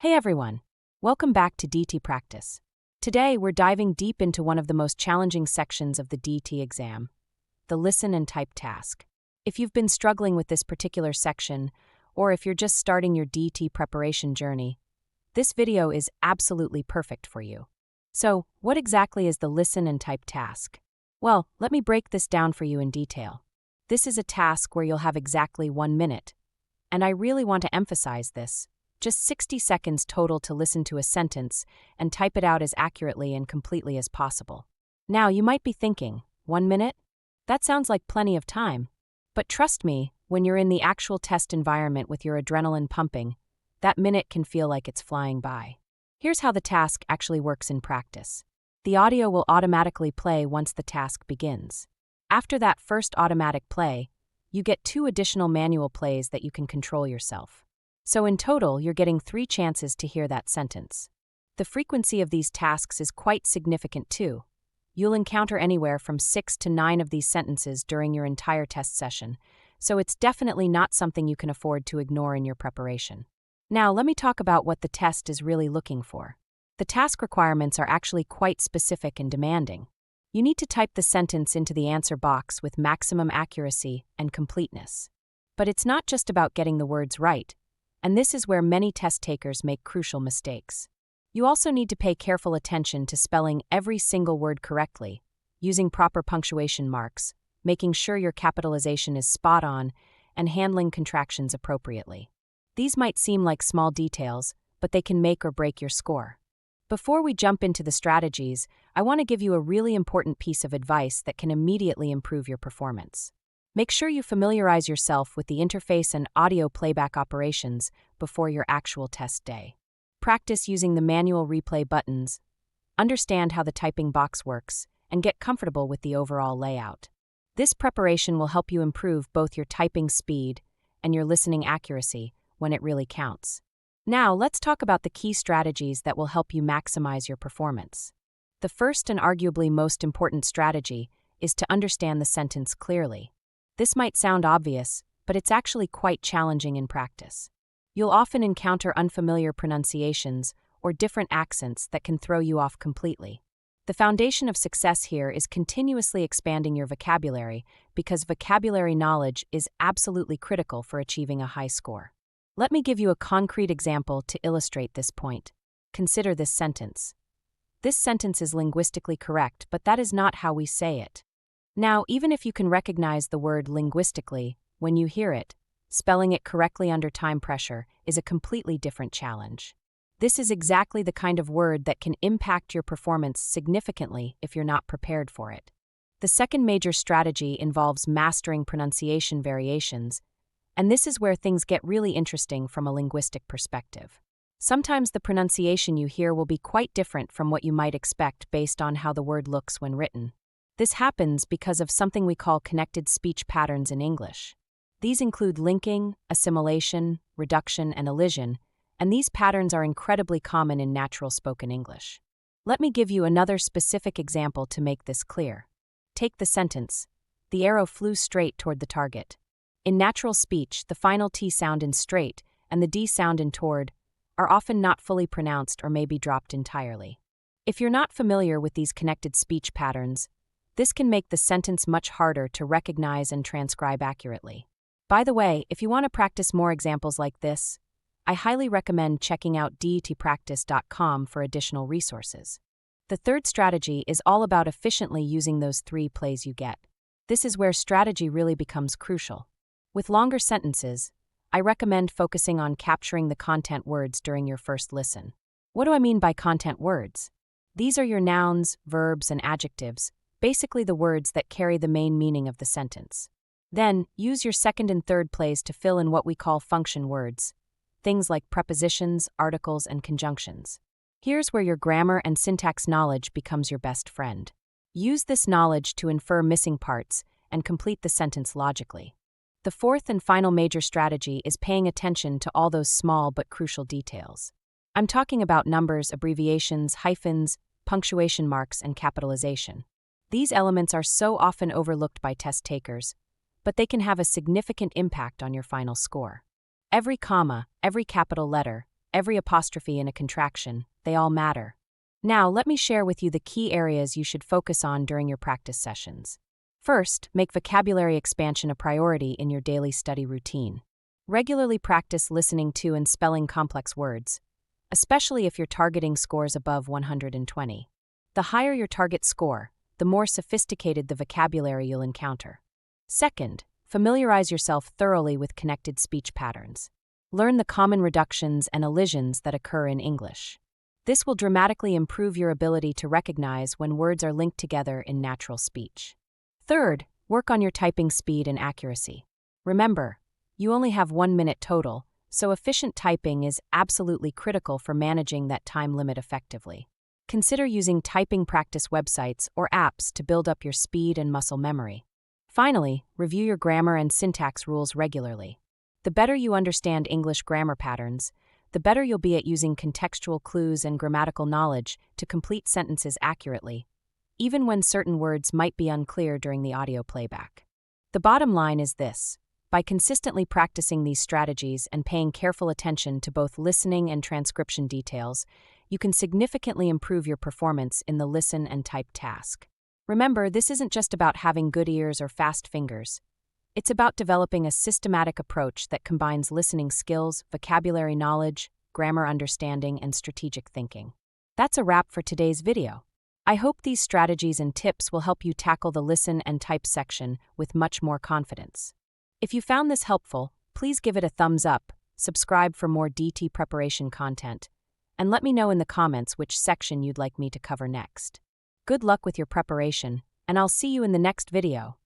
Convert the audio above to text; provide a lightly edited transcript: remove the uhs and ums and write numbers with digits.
Hey everyone! Welcome back to DT Practice. Today we're diving deep into one of the most challenging sections of the DT exam, the listen and type task. If you've been struggling with this particular section, or if you're just starting your DT preparation journey, this video is absolutely perfect for you. So, what exactly is the listen and type task? Well, let me break this down for you in detail. This is a task where you'll have exactly 1 minute. And I really want to emphasize this. Just 60 seconds total to listen to a sentence and type it out as accurately and completely as possible. Now, you might be thinking, 1 minute? That sounds like plenty of time. But trust me, when you're in the actual test environment with your adrenaline pumping, that minute can feel like it's flying by. Here's how the task actually works in practice. The audio will automatically play once the task begins. After that first automatic play, you get 2 additional manual plays that you can control yourself. So in total, you're getting 3 chances to hear that sentence. The frequency of these tasks is quite significant too. You'll encounter anywhere from 6 to 9 of these sentences during your entire test session, so it's definitely not something you can afford to ignore in your preparation. Now, let me talk about what the test is really looking for. The task requirements are actually quite specific and demanding. You need to type the sentence into the answer box with maximum accuracy and completeness. But it's not just about getting the words right, and this is where many test takers make crucial mistakes. You also need to pay careful attention to spelling every single word correctly, using proper punctuation marks, making sure your capitalization is spot on, and handling contractions appropriately. These might seem like small details, but they can make or break your score. Before we jump into the strategies, I want to give you a really important piece of advice that can immediately improve your performance. Make sure you familiarize yourself with the interface and audio playback operations before your actual test day. Practice using the manual replay buttons, understand how the typing box works, and get comfortable with the overall layout. This preparation will help you improve both your typing speed and your listening accuracy when it really counts. Now, let's talk about the key strategies that will help you maximize your performance. The first and arguably most important strategy is to understand the sentence clearly. This might sound obvious, but it's actually quite challenging in practice. You'll often encounter unfamiliar pronunciations or different accents that can throw you off completely. The foundation of success here is continuously expanding your vocabulary because vocabulary knowledge is absolutely critical for achieving a high score. Let me give you a concrete example to illustrate this point. Consider this sentence. This sentence is linguistically correct, but that is not how we say it. Now, even if you can recognize the word linguistically, when you hear it, spelling it correctly under time pressure is a completely different challenge. This is exactly the kind of word that can impact your performance significantly if you're not prepared for it. The second major strategy involves mastering pronunciation variations, and this is where things get really interesting from a linguistic perspective. Sometimes the pronunciation you hear will be quite different from what you might expect based on how the word looks when written. This happens because of something we call connected speech patterns in English. These include linking, assimilation, reduction, and elision, and these patterns are incredibly common in natural spoken English. Let me give you another specific example to make this clear. Take the sentence, "The arrow flew straight toward the target." In natural speech, the final T sound in straight and the D sound in toward are often not fully pronounced or may be dropped entirely. If you're not familiar with these connected speech patterns, this can make the sentence much harder to recognize and transcribe accurately. By the way, if you want to practice more examples like this, I highly recommend checking out detpractice.com for additional resources. The third strategy is all about efficiently using those 3 plays you get. This is where strategy really becomes crucial. With longer sentences, I recommend focusing on capturing the content words during your first listen. What do I mean by content words? These are your nouns, verbs, and adjectives, basically the words that carry the main meaning of the sentence. Then, use your second and third plays to fill in what we call function words, things like prepositions, articles, and conjunctions. Here's where your grammar and syntax knowledge becomes your best friend. Use this knowledge to infer missing parts and complete the sentence logically. The fourth and final major strategy is paying attention to all those small but crucial details. I'm talking about numbers, abbreviations, hyphens, punctuation marks, and capitalization. These elements are so often overlooked by test takers, but they can have a significant impact on your final score. Every comma, every capital letter, every apostrophe and a contraction, they all matter. Now, let me share with you the key areas you should focus on during your practice sessions. First, make vocabulary expansion a priority in your daily study routine. Regularly practice listening to and spelling complex words, especially if you're targeting scores above 120. The higher your target score, the more sophisticated the vocabulary you'll encounter. Second, familiarize yourself thoroughly with connected speech patterns. Learn the common reductions and elisions that occur in English. This will dramatically improve your ability to recognize when words are linked together in natural speech. Third, work on your typing speed and accuracy. Remember, you only have 1 minute total, so efficient typing is absolutely critical for managing that time limit effectively. Consider using typing practice websites or apps to build up your speed and muscle memory. Finally, review your grammar and syntax rules regularly. The better you understand English grammar patterns, the better you'll be at using contextual clues and grammatical knowledge to complete sentences accurately, even when certain words might be unclear during the audio playback. The bottom line is this: by consistently practicing these strategies and paying careful attention to both listening and transcription details, you can significantly improve your performance in the listen and type task. Remember, this isn't just about having good ears or fast fingers. It's about developing a systematic approach that combines listening skills, vocabulary knowledge, grammar understanding, and strategic thinking. That's a wrap for today's video. I hope these strategies and tips will help you tackle the listen and type section with much more confidence. If you found this helpful, please give it a thumbs up, subscribe for more DT preparation content, and let me know in the comments which section you'd like me to cover next. Good luck with your preparation, and I'll see you in the next video.